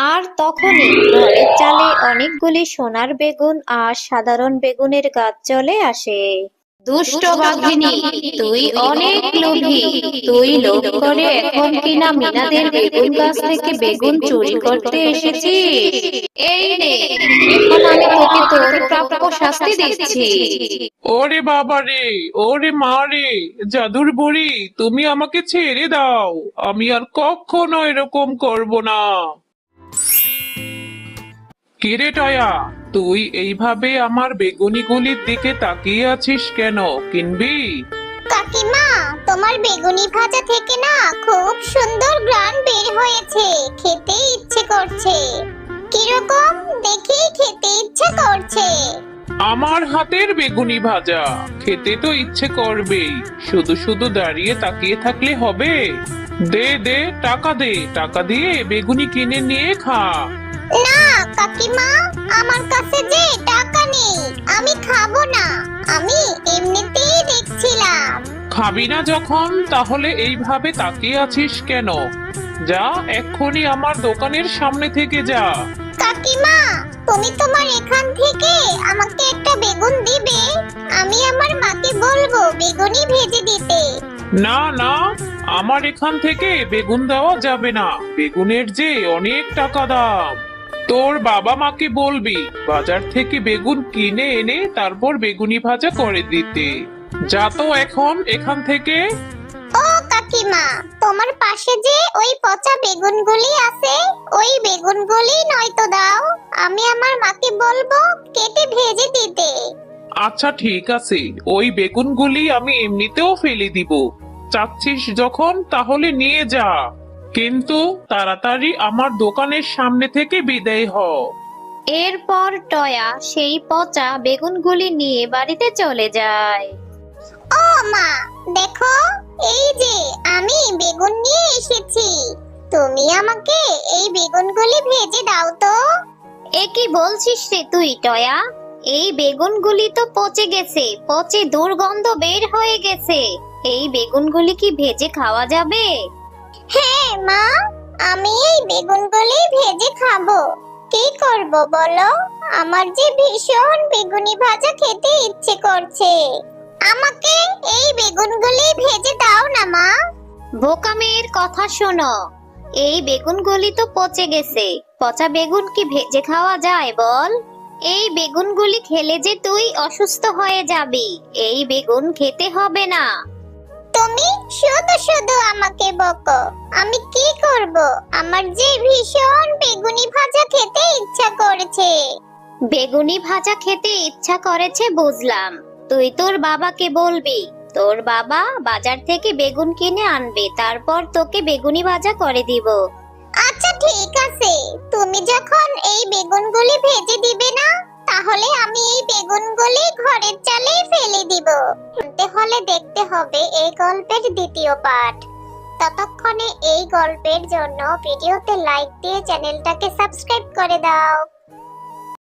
আর তখনই ঘরের চালে অনেকগুলি সোনার বেগুন আর সাধারণ বেগুনের গাছ চলে আসে। দুষ্ট বাঘিনী, তুই অনেক লোভী। তুই লোভ করে এখন কিনা মিনাদের বেগুন গাছ থেকে বেগুন চুরি করতে এসেছিস। এই নে, এখন আমি তোকে তোর প্রাপ্য শাস্তি দিচ্ছি। ওরে বাবা রে, ওরে মা রে, জাদুর বুড়ি, তুমি আমাকে ছেড়ে দাও। আমি আর কখনো এরকম করব না। কিরে টয়া, তুই এইভাবে আমার বেগুনিগুলির দিকে তাকিয়ে আছিস কেন? কিনবি? কাকিমা, তোমার বেগুনি ভাজা থেকে না খুব সুন্দর ঘ্রাণ বের হয়েছে, খেতে ইচ্ছে করছে। কিরকম দেখি খেতে ইচ্ছে করছে। আমার হাতের বেগুনি ভাজা খেতে তো ইচ্ছে করবেই, শুধু শুধু দাঁড়িয়ে তাকিয়ে থাকলে হবে? দে দে, টাকা দে, টাকা দিয়ে বেগুনি কিনে নিয়ে খা। না কাকিমা, আমার কাছে যে টাকা নেই, আমি খাবো না। আমি এমনিতেই দেখছিলাম। খাবি না যখন, তাহলে এইভাবে তাকিয়ে আছিস কেন? যা, এক্ষুনি আমার দোকানের সামনে থেকে যা। কাকিমা, তুমি তোমার এখান থেকে আমাকে একটা বেগুন দিবে? আমি আমার মাকে বলবো বেগুনি ভেজে দিতে। না না, আমার এখান থেকে বেগুন দেওয়া যাবে না। বেগুনের যে অনেক টাকা দাম। তোর বাবা মাকে বলবি বাজার থেকে বেগুন কিনে এনে তারপর বেগুনি ভাজা করে দিতে। যা তো এখন এখান থেকে। ও কাকিমা, তোমার পাশে যে ওই পচা বেগুনগুলি আছে, ওই বেগুনগুলি নয়তো দাও। আমি আমার মাকে বলবো কেটে ভেজে দিতে। আচ্ছা ঠিক আছে, ওই বেগুনগুলি আমি এমনিতেও ফেলে দিব। চাচ্ছিস যখন, তাহলে নিয়ে যা, কিন্তু তাড়াতাড়ি আমার দোকানের সামনে থেকে বিদায় হ। এরপর টয়া সেই পচা বেগুনগুলি নিয়ে বাড়িতে চলে যায়। ও মা, দেখো, এই যে আমি বেগুন নিয়ে এসেছি। তুমি আমাকে এই বেগুনগুলি ভেজে দাও তো। এ কি বলছিস রে তুই টয়া? এই বেগুনগুলি তো পচে গেছে, পচে দুর্গন্ধ বের হয়ে গেছে। এই বেগুনগুলি কি ভেজে খাওয়া যাবে? হ্যাঁ মা, আমি এই বেগুনগুলি ভেজে খাবো। কি করব বলো? আমার যে ভীষণ বেগুনি ভাজা খেতে ইচ্ছে করছে। আমাকে এই বেগুনগুলি ভেজে দাও না মা। বোকা মেয়ের কথা শোনো, এই বেগুনগুলি তো পচে গেছে। পচা বেগুন কি ভেজে খাওয়া যায় বল? এই বেগুনগুলি খেলে যে তুই অসুস্থ হয়ে যাবি। এই বেগুন খেতে হবে না। তুমি শুধু শুধু আমাকে বকো। আমি কি করব? আমার যে ভীষণ বেগুনি ভাজা খেতে ইচ্ছা করেছে। বেগুনি ভাজা খেতে ইচ্ছা করেছে বুঝলাম। তুই তোর বাবাকে বলবি, তোর বাবা বাজার থেকে বেগুন কিনে আনবে, তারপর তোকে বেগুনি ভাজা করে দিব। আচ্ছা ঠিক আছে, তুমি যখন এই বেগুনগুলি ভেজে দিবে না, তাহলে আমি এই বেগুনগুলি ঘরের চালেই ফেলে দিব। শুনতে হলে দেখতে হবে এই গল্পের দ্বিতীয় পার্ট। ততক্ষণে এই গল্পের জন্য ভিডিওতে লাইক দিয়ে চ্যানেলটাকে সাবস্ক্রাইব করে দাও।